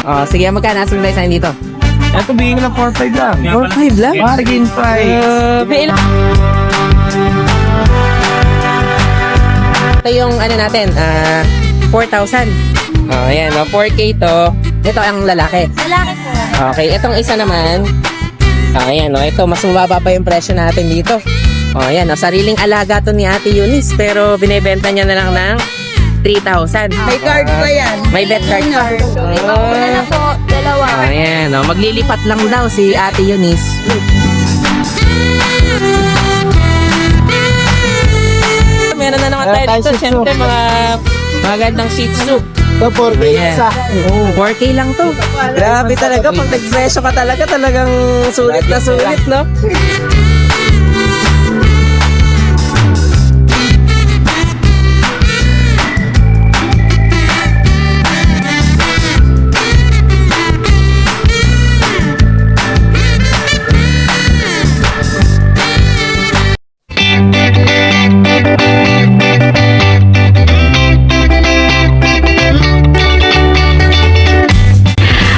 Oh, sige, magkano asking price natin dito? Ito, bigyan ko ng 4-5 lang. 4-5 lang? Bargain price. Ito yung ano natin, 4,000. Oh, ayan, 4K to. Ito ang lalaki. Lalaki po. Okay, itong isa naman. Ayan, ito, mas mababa pa yung presyo natin dito. Ayan, sariling alaga to ni Ate Eunice, pero binebenta niya na lang ng 3,000. May card pa yan. May bet card pa. Wala na po, dalawa. Ayan, maglilipat lang daw si Ate Eunice. Meron na naman tayo dito, syempre mga magandang Shih Tzu. Ito, 4K Ayan. 4K lang to. Grabe talaga, pag nag-presyo ka talaga, talagang sulit na sulit, no?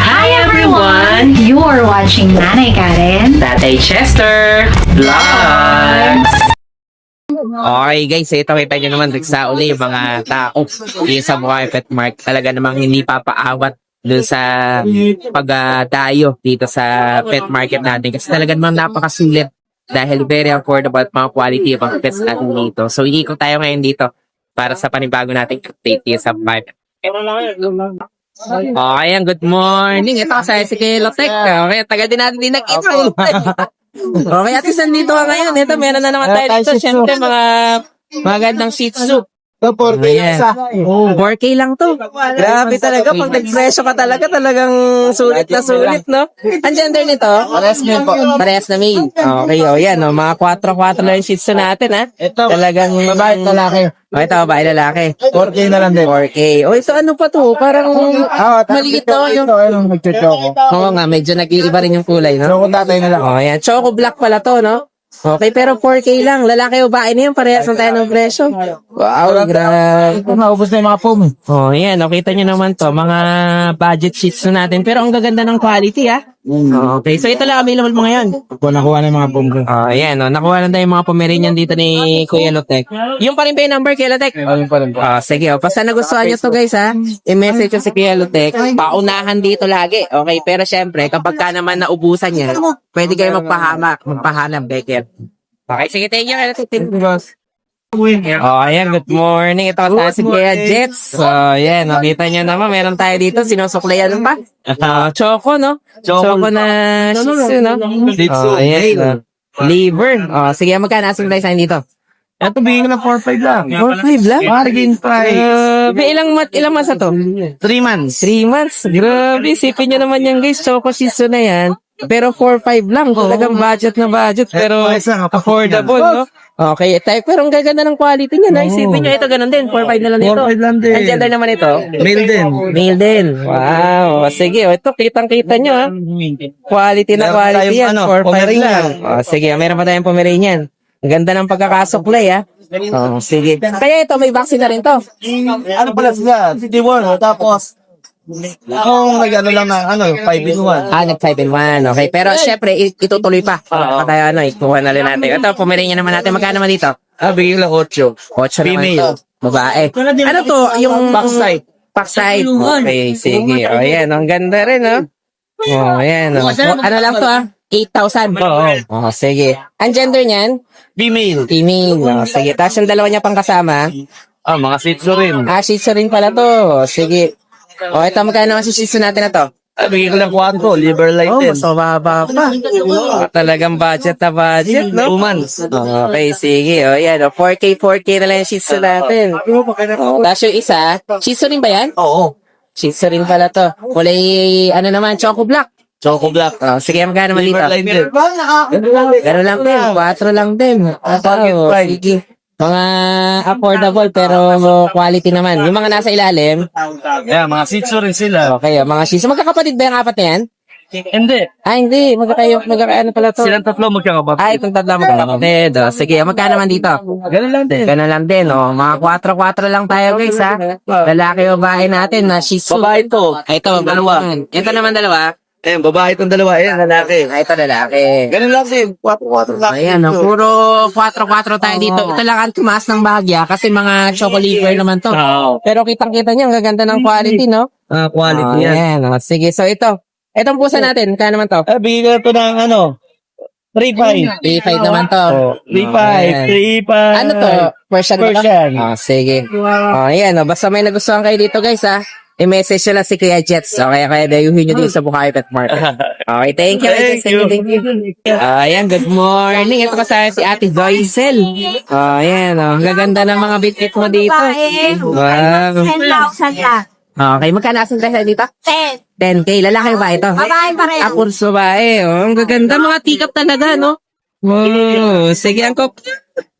Hi everyone! You are watching Nanay Karen Tatay Chester Vlogs! Okay guys, ito kita nyo naman sa uli yung mga tao yung sa Bukawi Pet Mart. Talaga namang hindi papaawat doon sa pagdayo dito sa pet market natin. Kasi talaga namang napakasulit dahil very affordable at mga quality of ang pets natin dito. So, iikot tayo ngayon dito para sa panibago nating update dito sa market. Okay, good morning. Ito kasi si Kelotek. Okay, tagal din natin din nakita. Okay, at least nandito ka ngayon. Ito, meron na naman tayo dito. Siyempre, mga magandang Shih Tzu. Ito, 4K Ayan. isa. 4K lang to. Grabe talaga. Pag nag-presyo ka talaga, talagang sulit na sulit, no? Ang gender nito? Parehas nyo po. Parehas na male. Okay, yan. Mga 4-4 lang yung Shih Tzu natin, ha? Ito, Talagang babae at lalaki. Ito, babae lalaki. 4K na lang din. 4K. O, ito ano pa to? Parang maliit to. Yung... Ayun, nagchochoko. Oo nga, medyo nag-iiba rin yung kulay, no? Choco tatay na lang. Oh, yan. Choco black pala to, no? Okay, pero 4K lang. Lalaki o babae na yun. Parehas na tayo ng presyo. Wow, grabe. Ito, naubos na yung mga foam. Oh, yan. Nakita nyo naman to. Mga budget sheets na natin. Pero ang gaganda ng quality, ha? Okay, so ito lang available mo ngayon. Ako nakuha na yung mga foam ko. Oh, yan. Nakuha lang tayo yung mga Pomeranian dito ni Kuya Lotek. Yung pa rin ba yung number, Kuya Lotek? Ayun pa rin po. Sige, basta nagustuhan nyo to guys ha, i-message nyo si Kuya Lotek, paunahan dito lagi, okay? Pero syempre, kapag ka naman naubusan niya, pwede kayo magpahanap, Becker. Okay, sige, thank you, Kuya Lotek. Thank you. Oh, ayan, good morning. Ito tayo si Kuya Jets. So, ayan, nakita nyo naman, meron tayo dito, sinusuklayan pa. Choco, no? Choco na Shih Tzu, no? Oh, ayan. Liver. Oh, sige, magkano asking price natin dito? Ito, bigyan ko ng 4-5 lang. 4-5 lang? Bargain price. Ilang months na to? 3 months. 3 months. Grabe, isipin nyo naman yan guys. Choco Shih Tzu na yan. Pero 4-5 lang. Talagang budget na budget. Pero affordable, no? Okay, pero ang gaganda ng quality niya. Isipin nyo, ito ganun din. 4-5 na lang ito. 4-5 lang din. Ang gender naman ito? Male din. Male din. Wow. Sige, ito kitang-kita nyo ha. Quality na Meron quality tayong yan. 4-5 Pomeranian. lang. Sige, meron pa tayong Pomeranian. Ang ganda ng pagkakasuklay ha. Sige. Kaya ito, may vaccine na rin to. Ano pala sila? CD1. Tapos, akong nag-ano lang na, 5-in-1. Nag-5-in-1. Okay. Pero syempre, itutuloy pa. Kaya ikuha na rin natin. Ito, Pomeranian naman natin. Magkano naman dito? Bigyan ko lang 8. 8 naman Female. ito. Babae. Ano to? Yung Backside. backside. Okay, sige. O, yan. Ang ganda rin, no? O, yan. Ano lang to, 8,000. Oo. Sige. Ang gender niyan? Female. Female. Sige. Tapos yung dalawa niya pang kasama? Mga Shih Tzu rin. Shih Tzu rin pala to. Sige. O, ito, magkano ang Shih Tzu natin na to? Bigyan ko lang 4. Liver light din. Mas mababa pa. Talagang budget na budget, no? 2 months. Okay, sige. O, yan. 4K na lang yung Shih Tzu natin. Tapos yung isa, Shih Tzu rin ba yan? Oo. Shih Tzu rin pala to. Kulay, naman, Choco Black. Choco black. Sige, magkano naman dito? Liver light din. Gano'n lang din, 4 lang din. Sige. Mga affordable pero quality naman. Yung mga nasa ilalim, Mga Shih Tzu rin sila. okay, mga Shih Tzu. Magkakapatid ba yung apat na yan? Hindi. Hindi. Magkakaano pala to? Silang tatlo magkakapatid. Itong tatlo magkakapatid. Sige, magkano naman dito? Ganun lang din. Ganun lang din, Mga 4-4 lang tayo, guys, ha? Lalaki o babae natin na Shih Tzu. Babae to. Ito, dalawa. Ito naman dalawa. Ayan, babae itong dalawa. Ayan, lalaki. Ito, lalaki. Ganun lang din. 4-4 lang. Ayan, puro 4-4 tayo dito. Ito lang ang tumaas ng bahagya kasi mga chocolate naman to. Oo. Pero kitang-kita niyo, ang gaganda ng quality, no? Quality yan. Ayan, sige. So, ito. Itong pusa natin, kaya naman to? Bigyan ko ng 3-5. 3-5 naman to. 3-5. 3-5. Ano to? Persian ba to? Persian. Sige. Ayan, basta may nagustuhan kayo dito, guys, ha? I-message nyo lang si Kuya Jets. Okay, kaya dayuhin nyo din sa Bukawi Pet Mart. Okay, thank you. Thank you. Ayan, good morning. Ito kasama si Ate Joycel. Ayan, ang gaganda ng mga bitbit mo dito. Wow. 10,000 lang. Okay, magkano asang presyo dito? 10. 10K. Lalaki ba ito? Babae pa rin. Puros babae. Ang gaganda. Mga tikap talaga, no? Wow. Sige, angkop.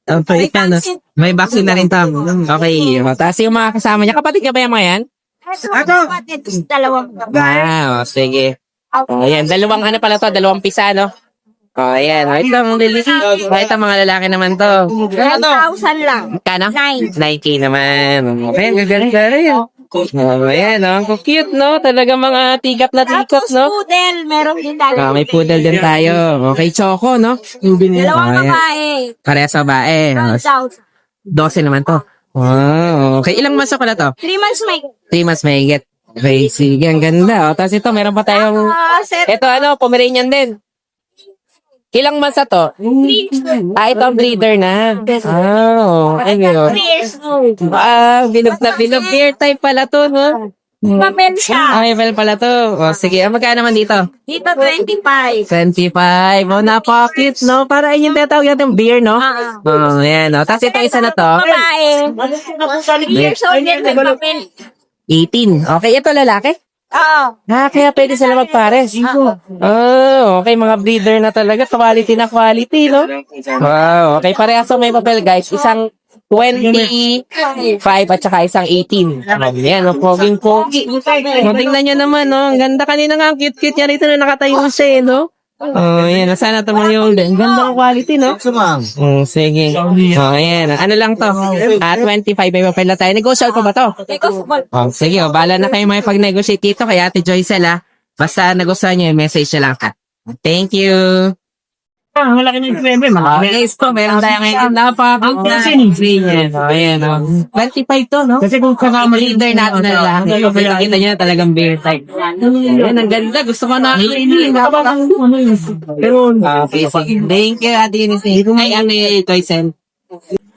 Okay, no? May vaccine na rin tam. Okay. Tapos yung mga kasama niya. Kapatid ka ba yung mga yan? Dalawang Wow, sige. Ayan, dalawang ano pala to, dalawang pisa, no? Ayan. Ito, ang liliit. Ito, mga lalaki naman to. 10,000 lang. Kano? 9. 9K naman. Okay, ang gaganda rin. Ayan, ang cute, no? Talaga mga tikap na tikap, Tapos no? poodle, meron din tayo. May poodle din tayo. Okay, Choco, no? Dalawang Ayan. babae. Parehas babae. 12,000. 12 naman to. Wow. Okay, ilang months pala to? 3 months may. 3 months may get. Okay, sige, ang ganda. Tapos ito, meron pa tayong... Ito, Pomeranian din. Ilang months na to? 3 Ito ang breeder na. Okay, 3 years old. bilog na bilog. Beer type pala to, no? Papel siya. Well pala to. Sige, magkano naman dito? Dito 25. 25. Napaka-cute, no? Para yun yung tinatawag natin beer, no? Yan, no? Tapos ito isa na to. Babae. 3 years old din may papel. 18. Okay, ito lalaki? Oo. Kaya pwede sila magpares. Okay, mga breeder na talaga. Quality na quality, no? Wow, okay. Parehas may papel, guys. Isang 25 at saka isang 18. Ayan, poging-pogi. Tingnan nyo naman, no? Ang ganda kanina nga. Ang cute-cute niya rito na nakatayo siya, no? Yan. Sana naman yung ganda ng quality, no? Sige. Ayan. Ano lang to? 25 may papel na tayo. Negotiable pa ba to? Sige, bala na kayo may pag-negotiate dito kay Ate Joycel, ha? Basta nagustuhan nyo, message na lang, ha? Thank you. Malaki na yung kreme. Okay, so meron tayo ngayon Ayan, 25 to, no? Kasi kung kasama Leader natin na lang. Kita nyo talagang beer type. Ayan, ang ganda. Gusto ko na. Pero, Okay, sige. Thank you, Ate Eunice. Ay, Joycel.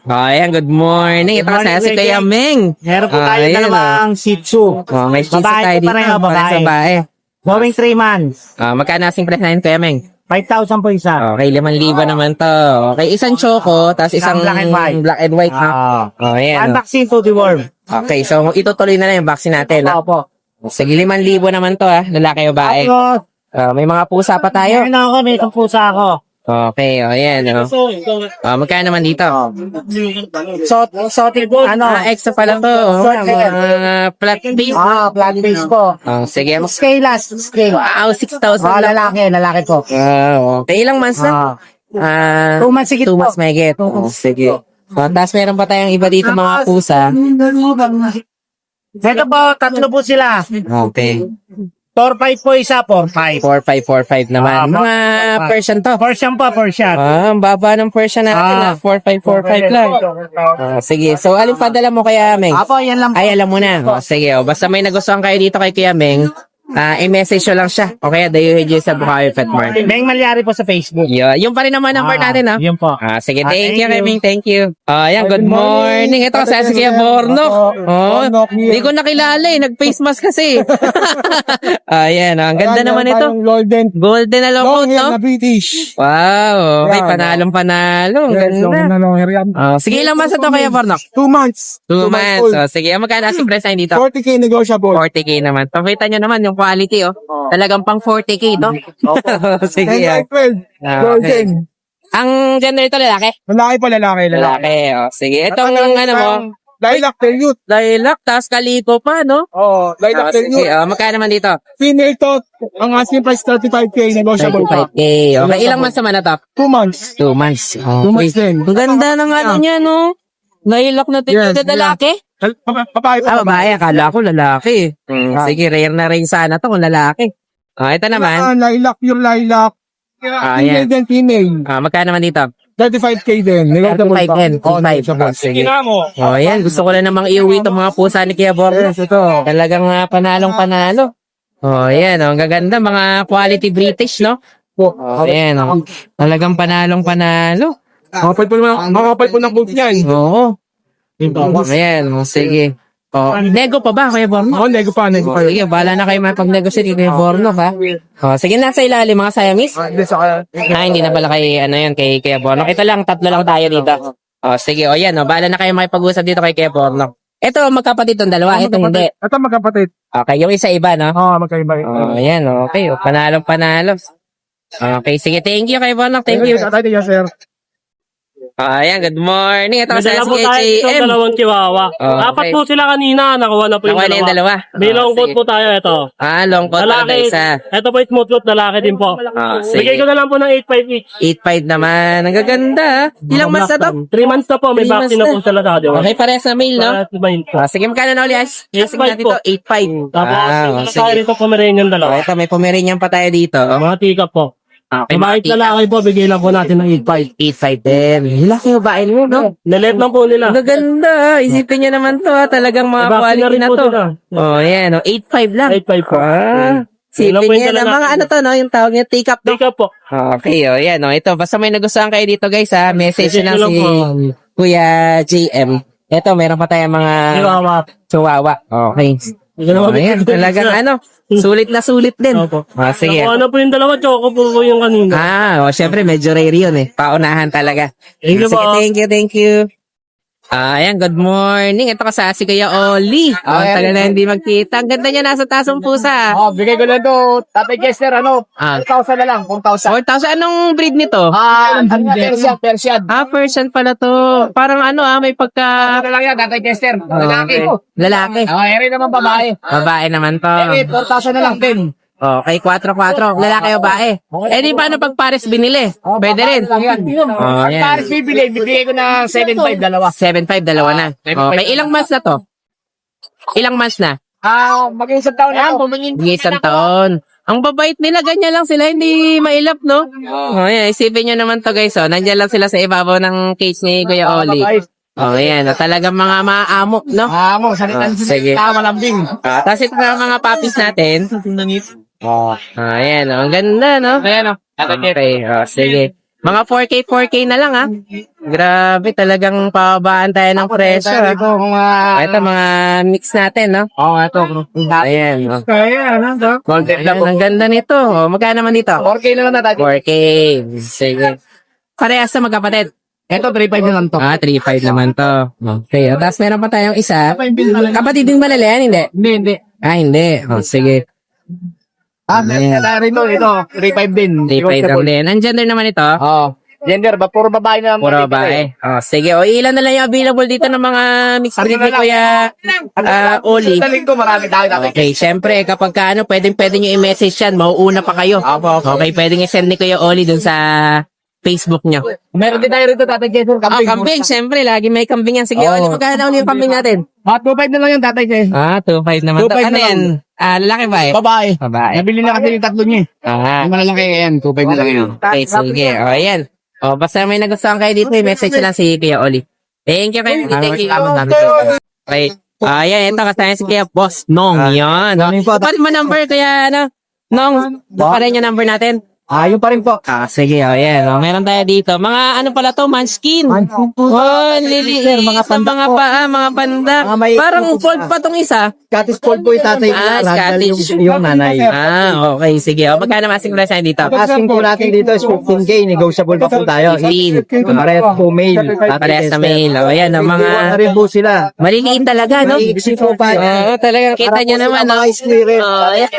Ayan, good morning. Ito kasi si Kuya Meng. meron po tayo Ayan, dalawang Shih Tzu. May cheese Babae tayo ko dito. pareho, babae. Babae. Going 3 months. Magkano asing price natin, Kuya Meng? 5,000 po isa. Okay, 5,000 naman to. Okay, isang choco, tapos isang Black and white. black and white, ha? Ayan. One vaccine to deworm. Okay, so itutuloy na lang yung vaccine natin, ha? Opo. Sige, 5,000 naman to, ha? Lalaki o babae. Tapos, May mga pusa pa tayo. meron ako, may isang pusa ako. Okay, ayan, magkano naman dito? Exotic, Extra pala to. Flat base. flat face po. Sige, Scale last, scale. wow, 6,000 lang. lalaki po. Okay, ilang months na? 2 months sigit 2 po. months may get. Sige. Tapos meron pa tayong iba dito mga pusa. Ito po, 3 po sila. Okay. 4-5 po isa, 4-5. 4545 naman. Mga Persian to. Persian po, Persian. Ang baba ng Persian natin, 4545 lang. Sige, so alin pa dala mo kaya, Meng? Apo, yan lang po. Ay, alam mo na. Sige, basta may nagustuhan kayo dito kay Kuya Meng, i-message nyo lang siya. Okay, dayuhin nyo sa Bukawi Pet Mart. Meng Malyari po sa Facebook. Yung pa rin naman number natin, ha? Yun po. Sige, thank thank you, you. Meng. Thank you. Ayan, good morning. Ito kasi si Kuya Bornok. Hindi ko nakilala eh. Nag-face mask kasi. Ayan, ang ganda naman ito. Golden na long coat, no? British. Wow, okay, panalong panalo. Ang ganda. Sige, ilang months na to kaya, Bornok? 2 months. 2 months. Sige, magkano si price natin dito? 40K negotiable. 40K naman. Pakita nyo naman yung quality, oh. Talagang pang 40K, no? Sige, 10 yan. by 12. Golden. Ang gender ito, lalaki? Lalaki pa lalaki. Lalaki, oh. Sige, itong ano mo, Lilac Period. Lilac, tapos kaliko pa, no? Oh, Lilac Sige, Period. magkano naman dito? Female to, ang asking price 35K, negotiable pa. 35K. Okay, ilang months naman na to? 2 months. 2 months. 2 months din. Ang ganda ng ano niya, no? Lilac na Yes, tingin. Lalaki? Babae pa. Babae. Akala ko lalaki. Sige, rare na rin sana to kung lalaki. Ito naman. Lilac, pure lilac. Female Ayan. din, female. Magkano naman dito? 35K din. Negotiable 35 pa. din. Oh, 35. negotiable. Sige. Ayan. Gusto ko na namang iuwi itong mga pusa ni Kuya Borno. Yes, ito. Talagang panalong panalo. Ayan. Ang gaganda. Mga quality British, no? Ayan. Talagang panalong panalo. Makapal po ng boot niyan. Oo. Ayan. Sige. Nego pa ba, Kuya Borno? Oh, nego pa. Sige, bahala na kayo mapag-negotiate kay Borno, ha? Sige, nasa ilalim mga Siamese. Hindi sa Hindi na pala kay, kay Kuya Borno. Ito lang, tatlo lang tayo dito. Sige, yan, bahala na kayo makipag-usap dito kay Kuya Borno. Ito, magkapatid itong dalawa, ito hindi. Ito magkapatid. Okay, yung isa iba, no? Oo, magkaiba. Yan, okay. Panalo. Okay, sige, thank you kay Borno, thank you. Thank you, sir. Ayan, good morning. Ito sa Nadala po tayo itong SKJM. dalawang chihuahua. Oh, Apat okay. po sila kanina, nakuha na po yung Nakuha na yung dalawa. May long coat sige. po tayo ito. Long coat na Lalaki, isa. ito po yung smooth coat, lalaki din po. Sige. Bigay ko na lang po ng 8.5 each. 8.5 naman. Ang gaganda. Ilang months na to? 3 months na po, may 3 months vaccine na po sila sa akin. Okay, parehas na mail, no? No? Sige, magkano na ulit? Kasi 8.5 natin to, 8.5. Tapos, tayo sige. rito Pomeranian dalawa. Ito, may Pomeranian pa tayo dito. Mga tika po. Okay, Kahit lalaki po, bigay lang po natin ng 8.5. 8.5 din. Laki yung bain mo, no? Nilet lang po nila. Ang gaganda. Isipin nyo naman to, ha? Talagang mga May vaccine quality rin na po to. sila. Yan, 8.5 lang. 8.5 po. Sipin Ilan po yung nyo dala na mga natin? ano to, no? Yung tawag niya, take up, no? Tika po. Okay, yan, ito. Basta may nagustuhan kayo dito, guys, ha? Message Message nyo lang nyo lang si po. Kuya JM. Ito, meron pa tayong mga Chihuahua. chihuahua. Okay. Hindi naman Ayan, talagang sulit na sulit din. Opo. Sige. Nakuha na po yung dalawa, choco po yung kanina. Syempre, medyo rare yun eh. Paunahan talaga. Thank you Sige, po. thank you. Ayan, good morning. Ito kasi si Kuya Oli. Tagal na hindi magkita. Ang ganda niya, nasa tasong pusa. Oh, bigay ko lang to. Tatay Kester, 4,000 na lang, 4,000. 4,000. Anong breed nito? Persian. Persian pala to. Parang may pagka... Ano lang yan, Tatay Kester. Okay. Lalaki. Eri naman babae. Babae naman to. 4,000 na lang, 10. Okay, 4-4. Lalaki o babae. Di paano pag pares binili? Pwede rin. Yan. Yan. Paris bibigay ko na 7,500, dalawa. 7.5, dalawa na. Okay, ilang months na to? Ilang months na? Mag-isang taon na ako. Isang taon. Ang babait nila, ganyan lang sila, hindi mailap, no? Yan, isipin nyo naman to, guys, Nandiyan lang sila sa ibabaw ng cage ni Kuya Oli. Yan, talagang mga maamok, no? Salitan sige. malambing. Tapos ito na mga puppies natin. Ayan, ang ganda, no? Ayan, Okay, sige. Mga 4K na lang, ha? Grabe, talagang pababaan tayo ng presyo, ha? Ito, mga mix natin, no? ito. Ayan, Ayan, Golden Ayan, ang ganda nito. Magkano naman dito? 4K na lang na tayo. 4K. Sige. Parehas sa magkapatid. Ito, 3,500 na lang to. 3.5 naman to. Okay. Tapos meron pa tayong isa. Kapatid din ba nila yan? Hindi. Hindi. Hindi. Sige. Meron tayo rito. Ito, 3,500 din. 3.5 lang din. Ang gender naman ito? Gender, puro babae na. Puro babae. Sige. Ilan na lang yung available dito ng mga mixed breed ni Kuya Oli? Taling ko, marami tayo. Okay, syempre, kapag pwede nyo i-message yan, mauuna pa kayo. Okay, pwedeng i-send ni Kuya Oli dun sa Facebook nyo. Meron din tayo rito, Tatay Jason. Kambing, syempre, lagi may kambing yan. Sige, Oli, magkano na yung kambing natin? 2,500 na lang yung Tatay Jason. 2.5 naman to. 2.5 Ano na yan? Lalaki ba eh? Babae. Babae. Nabili na kasi yung tatlo niya. Yung malalaki yan, 2,500 na lang yun. Okay, sige. Ayan. Basta may nagustuhan kayo dito, message lang si Kuya Oli. Thank you kayo. Thank you. Okay. Ayan, ito kasama si Kuya Boss Nong. Yan. Parin mo number, kaya Nong, parin yung number natin. Yun pa rin po. Sige, ayan. Meron tayo dito. Mga ano pala to, manskin. Lili. Mga paa, mga pandak. Parang fold pa tong isa. Scottish Fold po yung tatay nila. Scottish. Yung nanay. Okay, sige. Magkano masing price natin dito? Asking po natin dito is 15K. Negotiable pa po tayo. 15. Parehas po male. Parehas na mail. Ayan, ang mga Ano rin po sila. maliliit talaga, no? Iksi po pa. Talagang kita nyo naman, no? Mga squirrel. Ayan.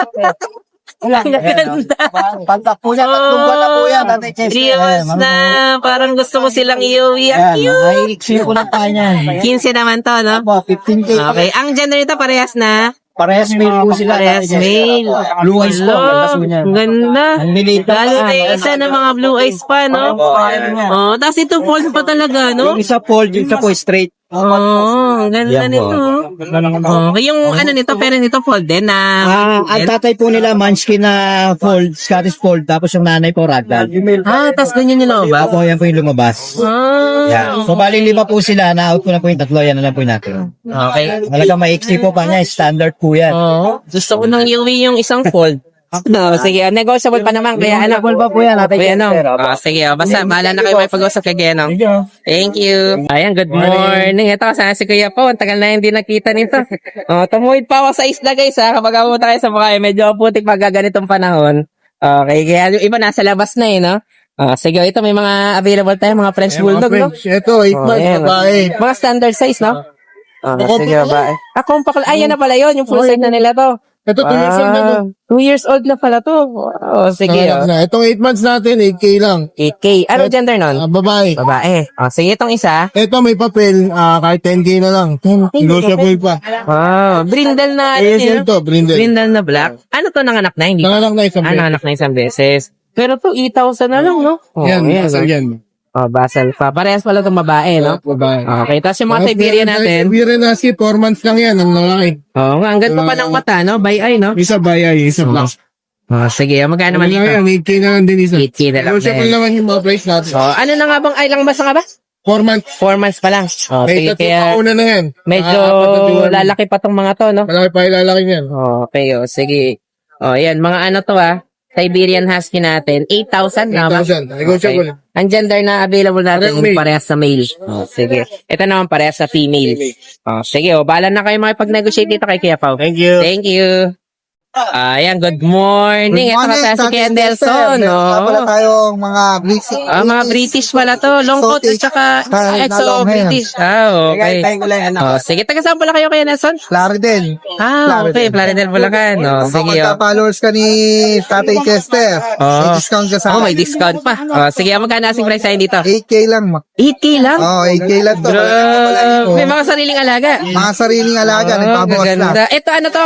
Pantak po yan. Tatlong buwan na po yan. Tatay Chester. 3 years na, parang gusto mo silang iuwi. Ang Ayan, cute. ay, iksi ko lang tayo niyan. 15 naman to, no? Opo, 15K. Okay, ang gender nito parehas na. Parehas male po sila. Parehas Tatay Chester. male. Blue eyes po. Ganda po niyan. Ang ganda. Ang maliit na Lalo yan. na yung isa na mga blue eyes pa, no? Oh, tapos ito fold pa talaga, no? Yung isa fold, yung isa po straight. Oh, ang ganda Yan po. nito. Okay, yung ano nito, pero nito fold din na. Ang tatay po nila, Munchkin na fold, Scottish fold, tapos yung nanay po, Ragdoll. Tapos ganyan yung loob, Opo, yan po yung lumabas. Yan. So, bali 5 po sila, na-out ko na po yung 3, yan na lang po yung natin. Okay. Talaga maiksi po pa niya, standard po yan. Oh, gusto ko nang iuwi yung isang fold. No, sige, negotiable pa naman, kaya ano. Negotiable pa po yan, Ate Kuya Nong. Chester. Sige, basta bahala na kayo may pag-usap kay Kuya Nong. Thank you. Ayan, good morning. Ito, kasama si Kuya po. Ang tagal na hindi nakita nito. Tumuwid pa ako sa isla, guys, ha. Kapag pumunta kayo sa Bukayo, medyo putik pag ganitong panahon. Okay, kaya yung iba nasa labas na, eh, no? Sige, ito may mga available tayo, mga French Bulldog, no? Ito, 8 months, ayan. babae. Mga standard size, no? Sige, babae. Compact. Ayan na pala yun, yung full size na nila to. Ito, 2 years old na to. 2 years old na pala to. Sige, Nanganak na. Itong 8 months natin, 8K lang. 8K. Ano gender nun? Babae. Babae. Sige, itong isa. Ito, may papel, kahit 10K na lang. 10K. Negotiable pa. Brindle na. ASL to, brindle. Brindle na black. Ano to, nanganak na? Hindi. Nanganak na isang beses. Nanganak na isang beses. Pero to, 8,000 na lang, no? Yan, ayan, basal yan. Basal pa. Parehas pala itong babae, no? Babae. Okay, tapos yung mga Siberian natin. Siberian Husky, 4 months lang yan, ang lalaki. Nga, ang ganda pa ng mata, no? By eye, no? Isa bayay, isa black. Sige, magkano naman Ano dito? yan, 8K na lang din isa. 8K na lang Negotiable din. naman yung mga price natin. Ano na nga bang, ilang basta nga ba? 4 months. 4 months pa lang. May Sige, tatlong kaya pauna na yan. medyo lalaki pa tong mga to, no? Malaki pa ilalaki niyan. Okay, sige. Yan, mga ano to, Siberian Husky natin, 8,000 na ba? 8,000. Negotiable. Okay. Ang gender na available natin, Parehas male. parehas sa male. Sige. Ito naman parehas sa female. Sige, bahala na kayo makipag-negotiate dito kay Kuya Pao. Thank you. Thank you. Ayan, good morning. Ito kasi si Kuya Nelson. Wala tayong mga British. Mga British pala to. Long coat at saka exo British. Okay. Tayo ko lang, Sige, taga saan pala kayo Kuya Nelson? Plaridel. Okay. Plaridel Bulacan. Sige. Followers ka ni Tatay Chester. May discount ka sa May discount pa. Sige, magkano asing price sa'yo dito? 8K lang. 8K lang? 8K lang to. May mga sariling alaga. Mga sariling alaga, nagpabawas lang. Ganda. Ito ano to?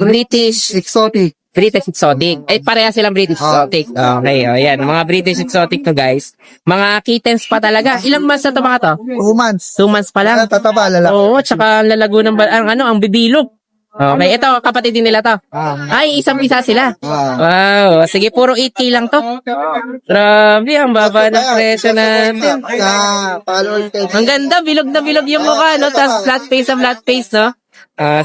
British Exotic. Exotic. Pareha silang British Exotic. Okay, ayan. Mga British Exotic to, guys. Mga kittens pa talaga. Ilang months na to mga to? 2 months. 2 months pa lang. Tataba, lalaki. Oo, tsaka ang lalago ng ang bibilog. Okay, ito kapatid din nila to. Ay, isang-isa sila. Wow, sige, puro 8K lang to. Grabe, ang baba ng presyo natin. Followers ka. Ang ganda, bilog na bilog yung mukha, no? Tapos flat face, no?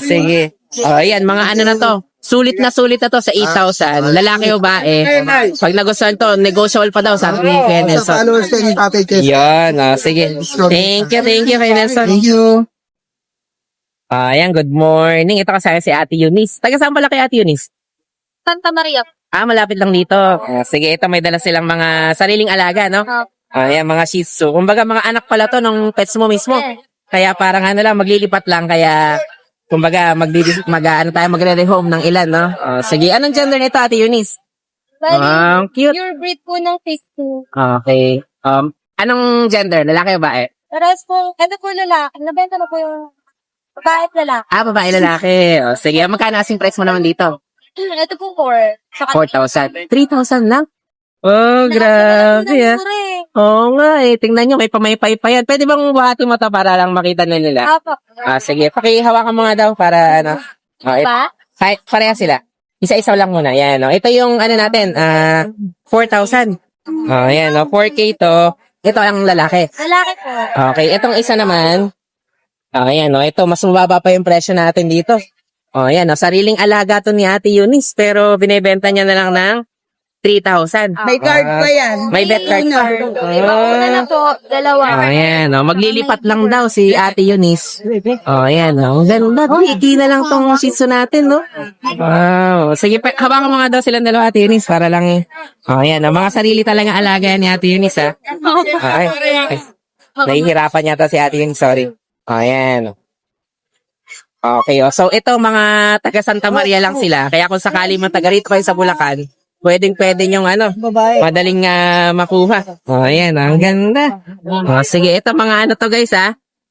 Sige. Ayan, mga ano na to. Sulit na to sa 8,000. Lalaki o bae. Pag nagustuhan to, negotiable pa daw, sabi ni Kuya Sa Nelson. followers ka ni Tatay Chester. Yan, sige. Thank you, Kuya Nelson. Thank you. Ayan, good morning. Ito kasi si Ate Eunice. Taga saan pala kay Ate Eunice? Santa Maria. Malapit lang dito. Sige, ito may dala silang mga sariling alaga, no? Ayan, mga Shih Tzu. Kumbaga, mga anak pala to ng pets mo mismo. Kaya parang maglilipat lang. Kaya, kumbaga, magre-rehome ng ilan, no? Sige, anong gender nito, Ate Eunice? Cute. Pure breed po ng Shih Tzu. Okay. Anong gender? Lalaki o babae? Paras po, ito po lalaki. Nabenta na po yung babae at lalaki. Babae, lalaki. Sige, magkano asing price mo naman dito? Ito po 4. 4,000. 3,000 lang? Grabe, Oo nga, tingnan nyo, may pamaypay pa yan. Pwede bang buhati mo to para lang makita na nila? Apo. Sige, pakihawakan mo nga daw para Pa? Pareha sila. Isa-isa lang muna. Yan, Ito yung natin, 4,000. Yan, 4K to. Ito ang lalaki. Lalaki po. Okay, itong isa naman. Ayan, ito, mas mababa pa yung presyo natin dito. Ayan, sariling alaga to ni Ate Eunice, pero binebenta niya na lang ng 3,000. May card pa yan. May bet card pa. Una na po, dalawa. Ayan, maglilipat lang daw si Ate Eunice. Ayan, ang ganda. 3K na lang tong Shih Tzu natin, no? Wow. Sige, hawakan mo nga daw silang dalawa, Ate Eunice, para lang Ayan, mga sarili talaga alaga ni Ate Eunice, ha? Ay. Nahihirapan yata si Ate Eunice, sorry. Ayan. Okay, so ito mga taga Santa Maria lang sila. Kaya kung sakali man taga rito kayo sa Bulacan, pwede yung madaling makuha. Ayan, ang ganda. Sige, ito mga to guys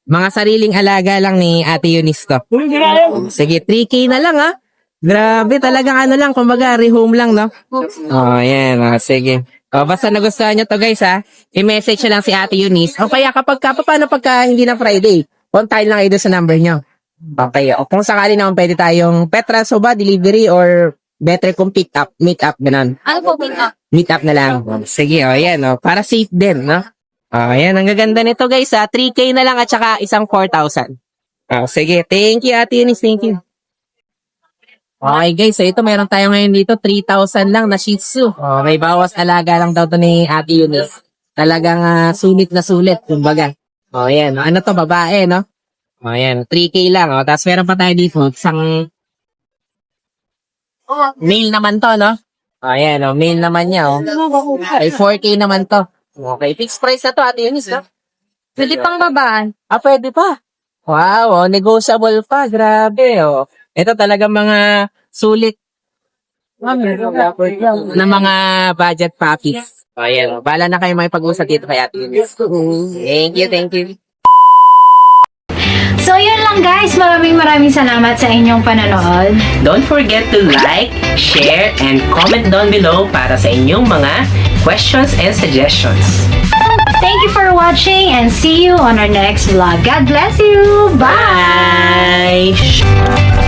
mga sariling alaga lang ni Ate Eunice to. Sige, 3K na lang Grabe, talagang lang, kumbaga rehome lang, no? Ayan, sige. Basta nagustuhan nyo to guys i-message nyo lang si Ate Eunice. O kaya paano pagka hindi na Friday, kontakin lang kayo doon sa number nyo. Okay, o kung sakali naman pwede tayong pet transfer ba, delivery, or better kung meet up, ganun. Ano po, pick up? Meet up na lang. Sige, ayan, para safe din, no? Ayan, ang gaganda nito guys 3K na lang at saka isang 4,000. Sige, thank you Ate Eunice, thank you. Okay guys, so ito meron tayo ngayon dito, 3,000 lang na Shih Tzu. Okay, bawas alaga lang daw to ni Ate Eunice. Talagang sulit na sulit, kumbaga. Ayan, ano to, babae, no? Ayan, 3K lang. Tapos meron pa tayo dito, isang male naman to, no? Ayan, male naman niya, Ay, 4K naman to. Okay, fixed price na to, Ate Eunice, no? Pwede pang babaan. Pwede pa. Wow, negotiable pa. Grabe, Ito talaga mga sulit na mga budget puppies. Ayan, bala na kayo may pag-usap dito kay Ate Eunice. Thank you. So yun lang guys, maraming salamat sa inyong panonood. Don't forget to like, share, and comment down below para sa inyong mga questions and suggestions. Thank you for watching and see you on our next vlog. God bless you! Bye! Bye!